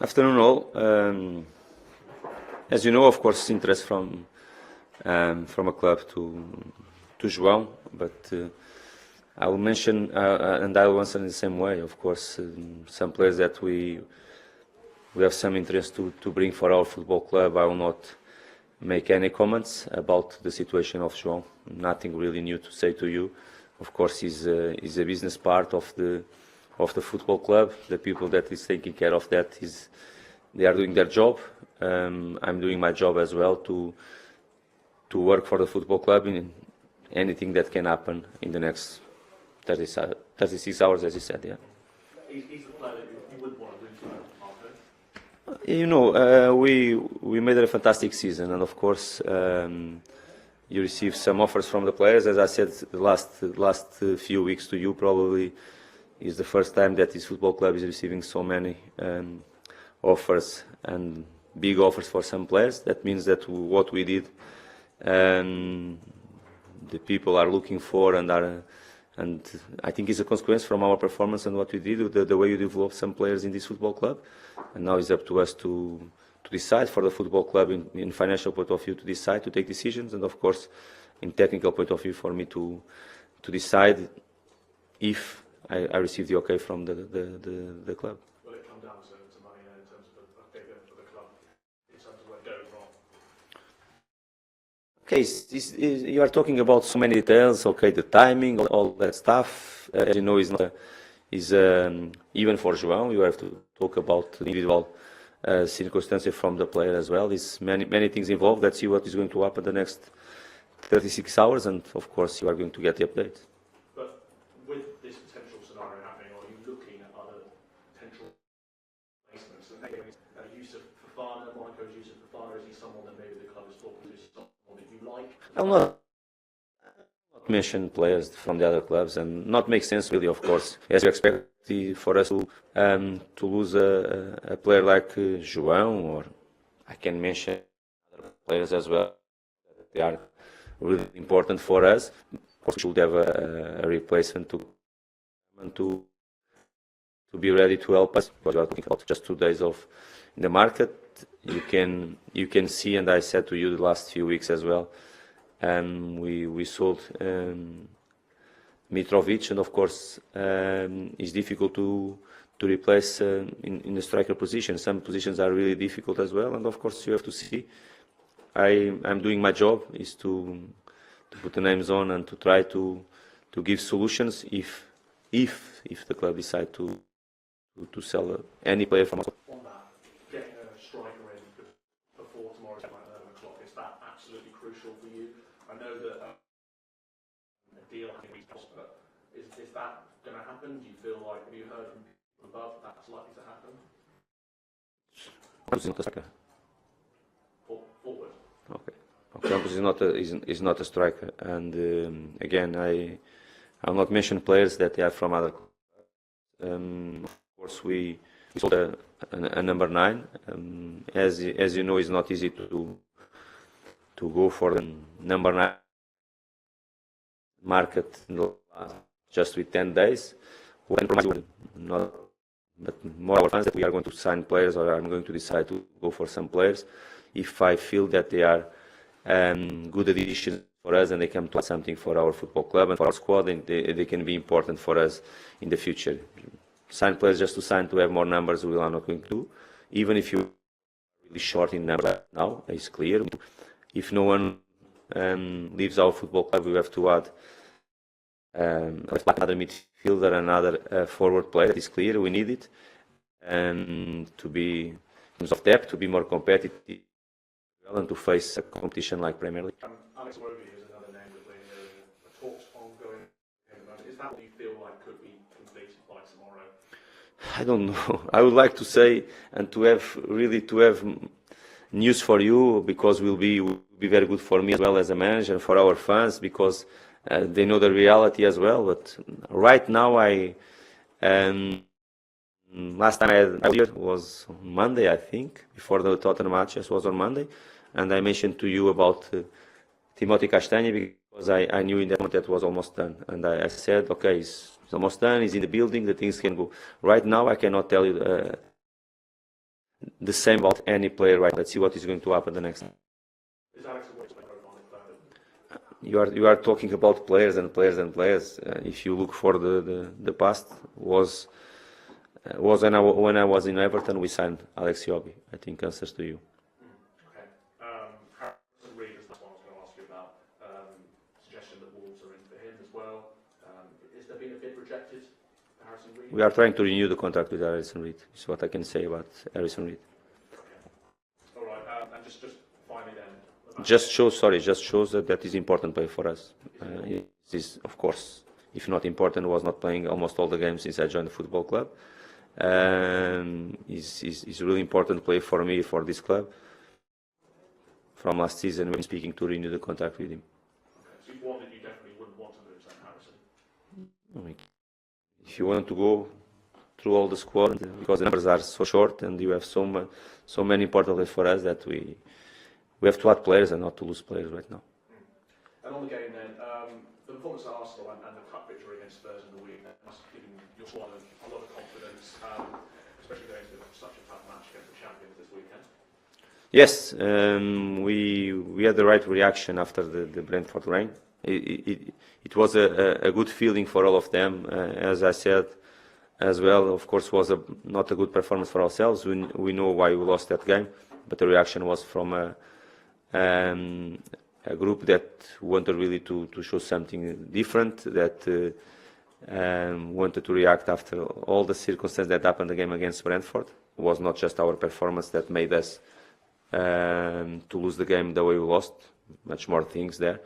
Afternoon all. As you know, of course, interest from a club to João, but I will mention and I will answer in the same way. Of course, some players that we have some interest to bring for our football club. I will not make any comments about the situation of João. Nothing really new to say to you. Of course, he's a business part of the football club. The people that is taking care of that they are doing their job. I'm doing my job as well to work for the football club in anything that can happen in the next 36 hours, as you said. Yeah. He's the player that you would want to root for, You know, we made a fantastic season, and of course, you receive some offers from the players. As I said, the last few weeks to you, probably is the first time that this football club is receiving so many offers and big offers for some players. That means that what we did, the people are looking for, and I think it's a consequence from our performance and what we did, the way you develop some players in this football club. And now it's up to us to decide for the football club in financial point of view to decide, to take decisions, and of course in technical point of view for me to decide if I receive the okay from the club. Will it come down to money in terms of a figure for the club, in terms of what goes wrong? Okay, you are talking about so many details. Okay, the timing, all that stuff. As you know, is even for João, you have to talk about the individual circumstances from the player as well. There's many things involved. Let's see what is going to happen the next 36 hours, and of course you are going to get the update. But with this potential scenario happening, are you looking at other potential placements? And Yusuf Fofana, Michael's Yusuf Fofana, is he someone that maybe the club is talking to, someone that you like? I'll not mention players from the other clubs, and not make sense really, of course, as you expect for us to lose a player like João, or I can mention other players as well. They are really important for us. Of course, we should have a replacement to be ready to help us. Because we are talking about just 2 days in the market. You can see, and I said to you the last few weeks as well. We sold Mitrovic, and of course it's difficult to replace in the striker position. Some positions are really difficult as well, and of course you have to see. I'm doing my job is to put the names on and to try to give solutions if the club decide to sell any player from us. On that, getting a striker in before tomorrow's game at 11 o'clock, is that absolutely crucial for you? I know that a deal is possible. Is that going to happen? Do you feel like, have you heard from people above that's likely to happen? Forward. Okay. Campos is not a striker, and again, I'll not mention players that they are from other clubs. Of course, we sold a number 9. As you know, it's not easy to go for the number 9 market just with 10 days. But more our fans that we are going to sign players, or I'm going to decide to go for some players if I feel that they are good additions for us and they can play something for our football club and for our squad, and they can be important for us in the future. Sign players just to sign to have more numbers, we are not going to do. Even if you're really short in numbers now, it's clear. If no one leaves our football club, we have to add another midfielder, another forward player. It's clear we need it, to be in terms of depth, to be more competitive, and to face a competition like Premier League. Alex Iwobi is another name that we're talks ongoing at the moment. Is that what you feel like could be completed by tomorrow? I don't know. I would like to say and to have news for you, because will be very good for me as well as a manager, and for our fans, because they know the reality as well. But right now, last time I had was on Monday, I think, before the Tottenham matches was on Monday, and I mentioned to you about Timothy Castagne, because I knew in that moment that was almost done, and I said, okay, it's almost done, he's in the building, the things can go. Right now, I cannot tell you the same about any player, right? Let's see what is going to happen the next. Is Alex a waste profile in Fulham? You are talking about players and players and players. If you look for the past, was when I was in Everton, we signed Alex Iwobi. I think answers to you. Okay. Harrison Reed is the one I was going to ask you about. Suggestion that Wolves are in for him as well. Is there been a bid rejected for Harrison Reed? We are trying to renew the contract with Harrison Reed. Is what I can say about Harrison Reed. Okay. All right. And just finally then. Just shows that is important play for us. It is, of course, if not important, was not playing almost all the games since I joined the football club. Is really important play for me, for this club. From last season, when speaking to renew the contract with him. Okay. So one that you definitely wouldn't want to lose, then, Harrison. I mean, if you want to go through all the squad, because the numbers are so short and you have so many important players for us that we have to add players and not to lose players right now. And on the game then, the performance at Arsenal and the cup victory against Spurs in the week, that must have given your squad a lot of confidence, especially going to such a tough match against the champions this weekend. Yes, we had the right reaction after the Brentford rain. It was a good feeling for all of them. As I said as well, of course, was not a good performance for ourselves. We know why we lost that game, but the reaction was from a group that wanted really to show something different, that wanted to react after all the circumstances that happened the game against Brentford. It was not just our performance that made us to lose the game the way we lost, much more things there.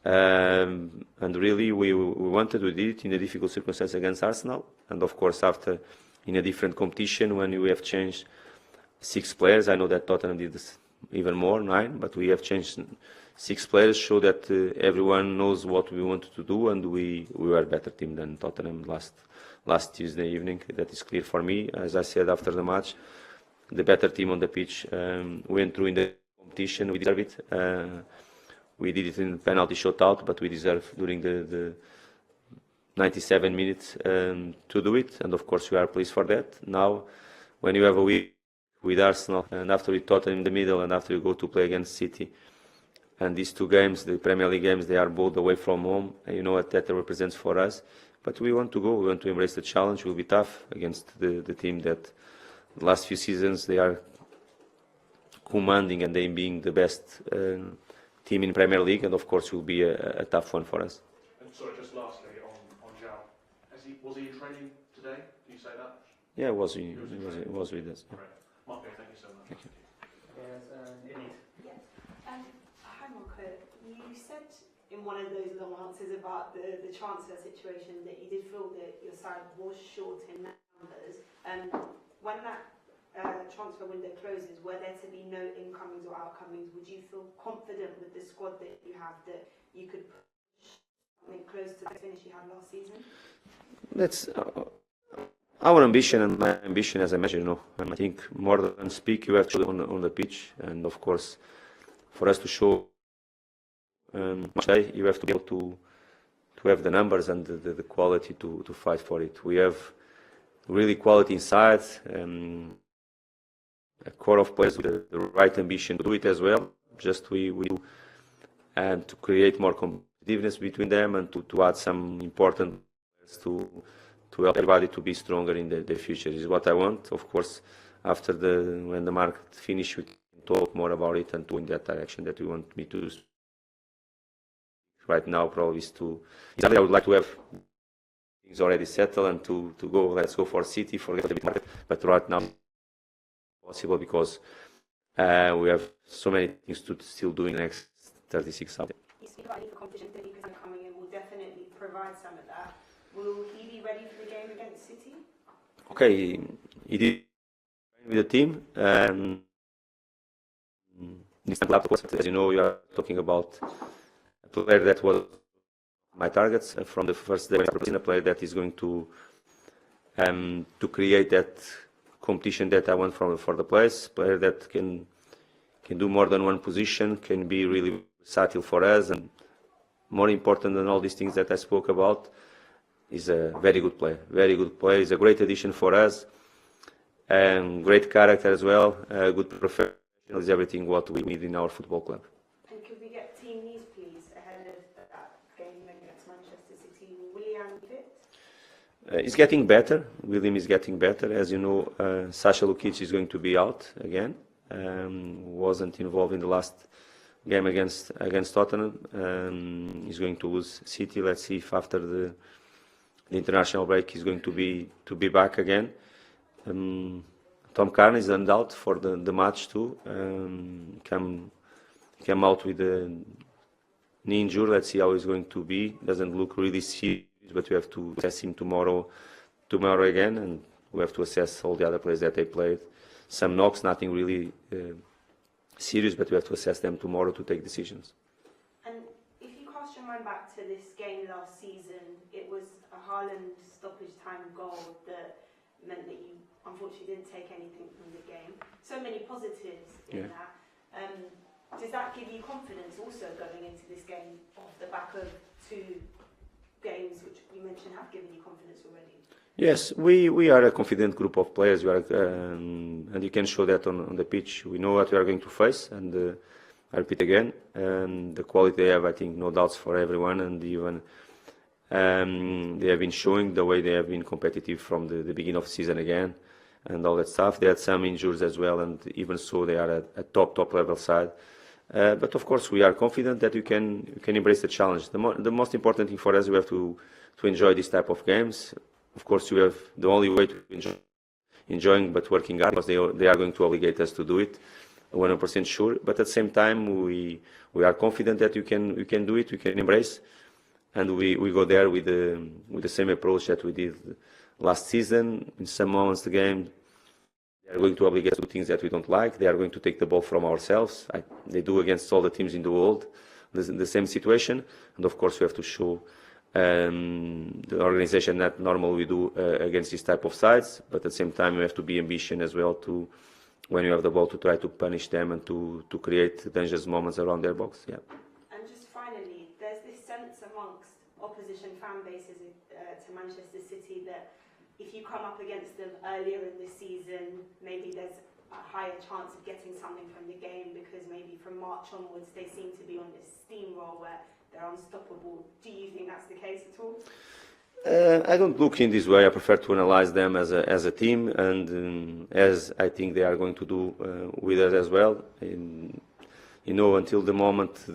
And really we did it in a difficult circumstance against Arsenal, and of course after in a different competition when we have changed 6 players. I know that Tottenham did this even more, 9, but we have changed 6 players, show that everyone knows what we wanted to do, and we were a better team than Tottenham last Tuesday evening. That is clear for me. As I said after the match, the better team on the pitch went through in the competition. We deserve it. We did it in penalty shootout, but we deserve during the 97 minutes to do it, and of course we are pleased for that. Now, when you have a week with Arsenal, and after with Tottenham in the middle, and after you go to play against City, and these 2 games, the Premier League games, they are both away from home, and you know what that represents for us. But we want to go, we want to embrace the challenge. It will be tough against the team that the last few seasons they are commanding and they being the best team in Premier League, and of course will be a tough one for us. And sorry, just lastly on Zhao, was he in training today? Can you say that? Yeah, it was with us. Yeah. Great. Marco, thank you so much. Thank you. Hi Marco, you said in one of those long answers about the transfer situation that you did feel that your side was short in numbers. When that transfer window closes, were there to be no incomings or outcomings, would you feel confident with the squad that you have that you could push something close to the finish you had last season? That's our ambition, and my ambition as a manager, you know. And I think more than speak, you have to on the pitch, and of course, for us to show you have to be able to have the numbers and the quality to fight for it. We have really quality inside, a core of players with the right ambition to do it as well. Just we do, and to create more competitiveness between them, and to add some important players to help everybody to be stronger in the future. Is what I want. Of course, after when the market finish, we can talk more about it and to in that direction that we want me to. Right now, probably is I would like to have things already settled and to go. Let's go for City, forget the big market. But right now, possible because we have so many things to still do in the next 36 hours. You speak about the competition that because coming in will definitely provide some of that. Will he be ready for the game against City? Okay, he did with the team. This time, as you know, we are talking about a player that was my targets from the first day. A player that is going to create that competition that I want for the players. Player that can do more than one position, can be really versatile for us, and more important than all these things that I spoke about, is a very good player. Very good player. Is a great addition for us. great character as well, good professional, is everything what we need in our football club. And could we get team news, please, ahead of that game against Manchester City? Willian fit? He's getting better. William is getting better. As you know, Sasha Lukic is going to be out again. Wasn't involved in the last game against Tottenham. He's going to lose City. Let's see if after the international break he's going to be back again. Tom Carney is in doubt for the match too. Came out with a knee injury. Let's see how he's going to be. Doesn't look really serious, but we have to assess him tomorrow again, and we have to assess all the other players that they played. Some knocks, nothing really serious, but we have to assess them tomorrow to take decisions. And if you cast your mind back to this game last season, it was a Haaland stoppage time goal that meant that you unfortunately didn't take anything from the game. So many positives in that. Does that give you confidence also going into this game off the back of two games which you mentioned have given you confidence already? Yes, we are a confident group of players. We are, and you can show that on the pitch. We know what we are going to face, and I repeat again, the quality they have, I think, no doubts for everyone, and even they have been showing the way they have been competitive from the beginning of the season again, and all that stuff. They had some injuries as well, and even so, they are a top level side. But of course, we are confident that you can embrace the challenge. The most important thing for us, we have to enjoy this type of games. Of course, you have the only way to enjoying, but working hard, because they are going to obligate us to do it. 100% sure. But at the same time, we are confident that you can do it. You can embrace, and we go there with the same approach that we did last season. In some moments, the game, they are going to obligate us to do things that we don't like. They are going to take the ball from ourselves. They do against all the teams in the world. The same situation, and of course, we have to show the organization that normally we do against this type of sides, but at the same time we have to be ambitious as well to, when you have the ball, to try to punish them and to create dangerous moments around their box. Yeah. And just finally, there's this sense amongst opposition fan bases to Manchester City that if you come up against them earlier in the season, maybe there's a higher chance of getting something from the game, because maybe from March onwards they seem to be on this steamroll where they're unstoppable. Do you think that's the case at all? I don't look in this way. I prefer to analyze them as a team, and as I think they are going to do with us as well. Until the moment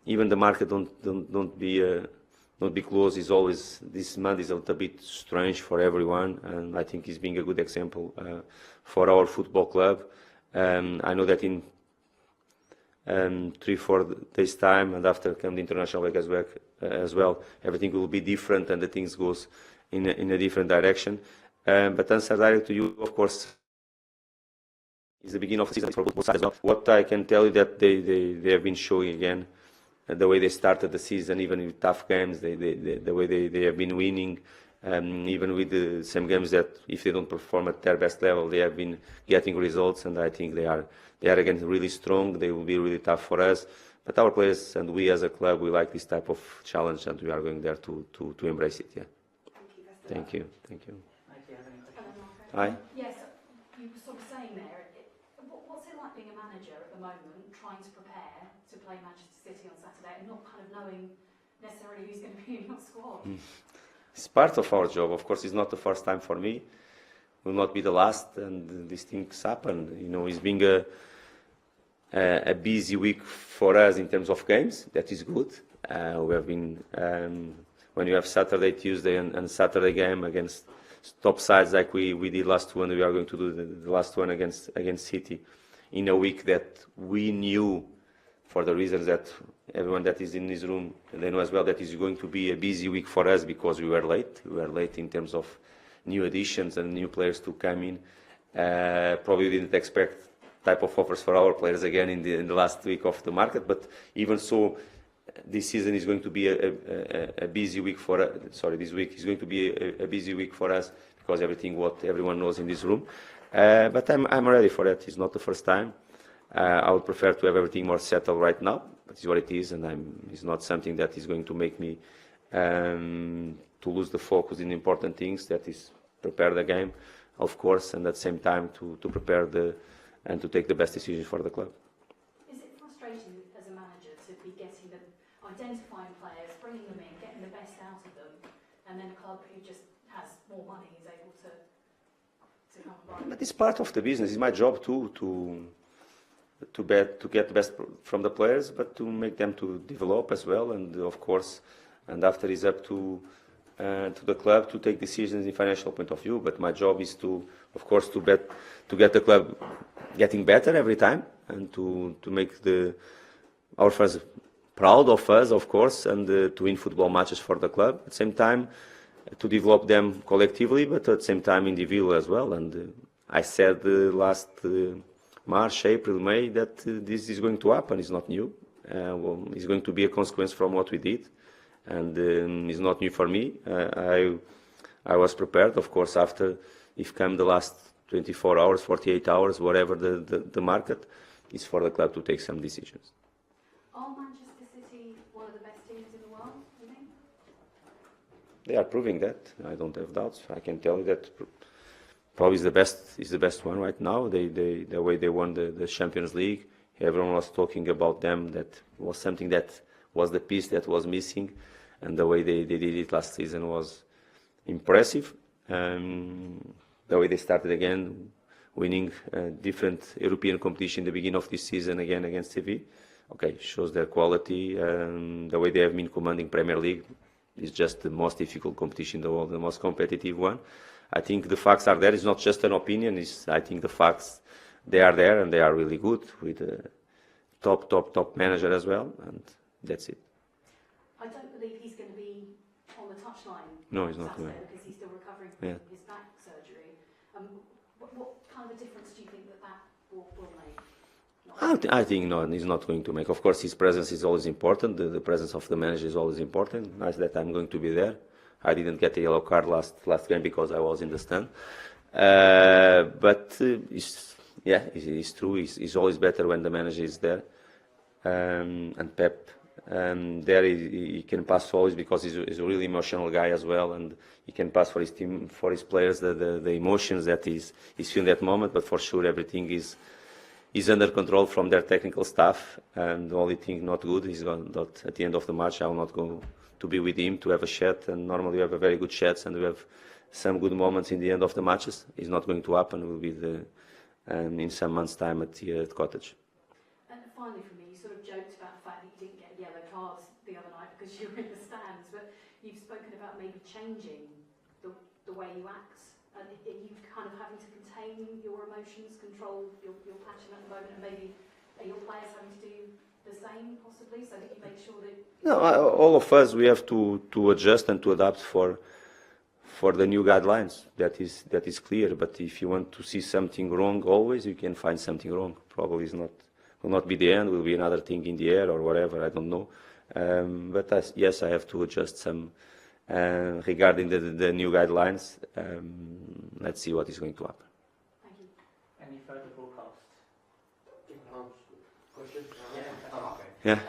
even the market don't be closed. Is always, this month is a little bit strange for everyone, and I think it's being a good example for our football club. I know that in 3-4 days time, and after come the international break as well, everything will be different, and the things goes in a different direction. But answer direct to you, of course, is the beginning of the season for both sides as well. What I can tell you that they have been showing again, the way they started the season, even with tough games, the way they have been winning, even with the same games that if they don't perform at their best level, they have been getting results, and I think they are again really strong. They will be really tough for us, but our players and we as a club, we like this type of challenge, and we are going there to embrace it. Yeah. Thank you. Hi. Yes, you were sort of saying there, what's it like being a manager at the moment, trying to prepare to play Manchester City on Saturday and not kind of knowing necessarily who's going to be in your squad? It's part of our job. Of course, it's not the first time for me. It will not be the last, and these things happen. It's being a busy week for us in terms of games. That is good. We have been, when you have Saturday, Tuesday, and Saturday game against top sides like we did last one, we are going to do the last one against City in a week that we knew, for the reasons that everyone that is in this room, they know as well, that is going to be a busy week for us because we were late. We were late in terms of new additions and new players to come in. Probably didn't expect type of offers for our players again in the last week of the market, but even so, this season is going to be a busy week for us. Sorry, this week is going to be a busy week for us because what everyone knows in this room. But I'm ready for that. It's not the first time. I would prefer to have everything more settled right now. But it's what it is, and it's not something that is going to make me to lose the focus in important things. That is prepare the game. of course, and at the same time to prepare and to take the best decisions for the club. Is it frustrating as a manager to be identifying players, bringing them in, getting the best out of them, and then a club who just has more money is able to come and buy? But it's part of the business. It's my job too to get the best from the players, but to make them to develop as well, and of course, and after it's up to the club to take decisions in financial point of view. But my job is of course, to get the club getting better every time, and to make our fans proud of us, of course, and to win football matches for the club. At the same time, to develop them collectively, but at the same time individual as well. And I said last March, April, May that this is going to happen. It's not new. It's going to be a consequence from what we did, and it's not new for me. I was prepared, of course, after if come the last 24 hours, 48 hours, whatever the market, is for the club to take some decisions. Are Manchester City one of the best teams in the world, you think? They are proving that. I don't have doubts. I can tell you that probably is the best one right now. The way they won the Champions League, everyone was talking about them. That was something that was the piece that was missing, and the way they did it last season was impressive. The way they started again, winning different European competition in the beginning of this season again against Sevilla. Okay, shows their quality. The way they have been commanding Premier League is just the most difficult competition in the world, the most competitive one. I think the facts are there. It's not just an opinion. I think the facts, they are there, and they are really good with a top manager as well, and that's it. I don't believe he's going to be on the touchline. No, he's not Saturday going. because he's still recovering from Yeah. his back surgery. What kind of a difference do you think that will make? I think no, he's not going to make. Of course, his presence is always important. The presence of the manager is always important. Nice that I'm going to be there. I didn't get a yellow card last game because I was in the stand. But it's true. It's always better when the manager is there. And Pep, there he can pass always because he's a really emotional guy as well, and he can pass for his team, for his players, the emotions that he's feeling that moment. But for sure, everything is under control from their technical staff, and the only thing not good is that at the end of the match I will not go to be with him to have a chat, and normally we have a very good chats and we have some good moments in the end of the matches. It's not going to happen. It will be in some months' time at Cottage. And finally for me, you sort of joked about the fact that you didn't get yellow cards the other night because you were in the stands, but you've spoken about maybe changing the way you act. And are you kind of having to contain your emotions, control your passion at the moment, and maybe are your players having to do the same possibly, so that you make sure that... No, all of us, we have to adjust and to adapt for the new guidelines. That is clear. But if you want to see something wrong always, you can find something wrong. Probably will not be the end, will be another thing in the air or whatever, I don't know. But yes, I have to adjust some regarding the new guidelines. Let's see what is going to happen. Thank you. Any further broadcast? Question? Okay. Yeah.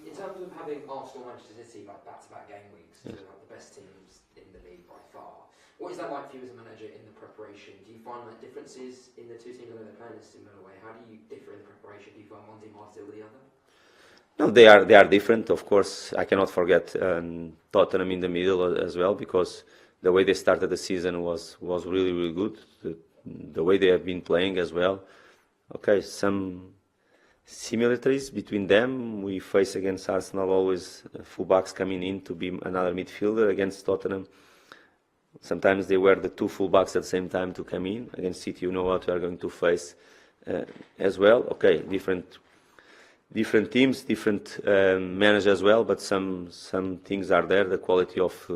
In terms of having Arsenal, Manchester City like back-to-back game weeks, two like the best teams in the league by far, what is that like for you as a manager in the preparation? Do you find like differences in the two teams? I know they're playing in a similar way. How do you differ in the preparation? Do you find one team harder with the other? No, they are different. Of course, I cannot forget Tottenham in the middle as well, because the way they started the season was really, really good. The way they have been playing as well. Okay, some similarities between them. We face against Arsenal always fullbacks coming in to be another midfielder. Against Tottenham, sometimes they were the two fullbacks at the same time to come in. Against City, you know what we are going to face as well. Okay, different teams, different managers as well, but some things are there. The quality of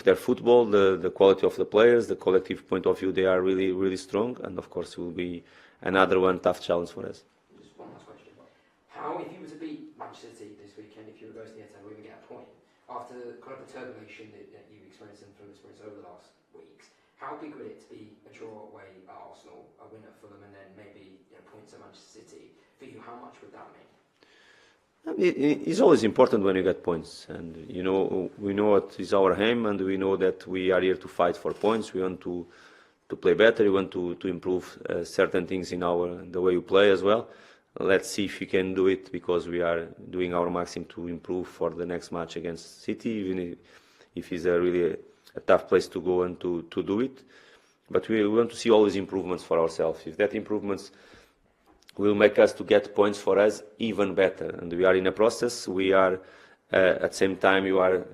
their football, the quality of the players, the collective point of view, they are really, really strong. And of course, it will be another tough challenge for us. Just one last question. How, if you were to beat Manchester City this weekend, if you were to go to the Etihad or even get a point, after kind of the turbulation that you've experienced and Fulham experienced over the last weeks, how big would it be a draw away at Arsenal, a win at Fulham, and then maybe points at Manchester City? For you, how much would that mean? It's always important when you get points, and we know what is our aim, and we know that we are here to fight for points. We want to play better. We want to improve certain things in the way we play as well. Let's see if we can do it, because we are doing our maximum to improve for the next match against City, even if it's really a tough place to go and to do it. But we want to see always improvements for ourselves. If that improvements will make us to get points for us even better, and we are in a process. We are at the same time you are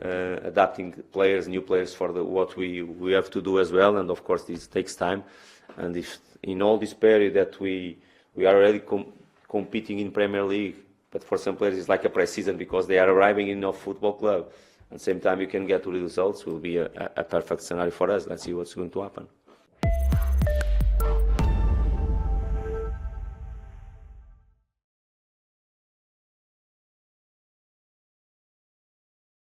adapting players, new players for what we have to do as well, and of course this takes time. And if in all this period that we are already competing in Premier League, but for some players it's like a pre-season because they are arriving in a football club. At the same time you can get to the results, will be a perfect scenario for us. Let's see what's going to happen.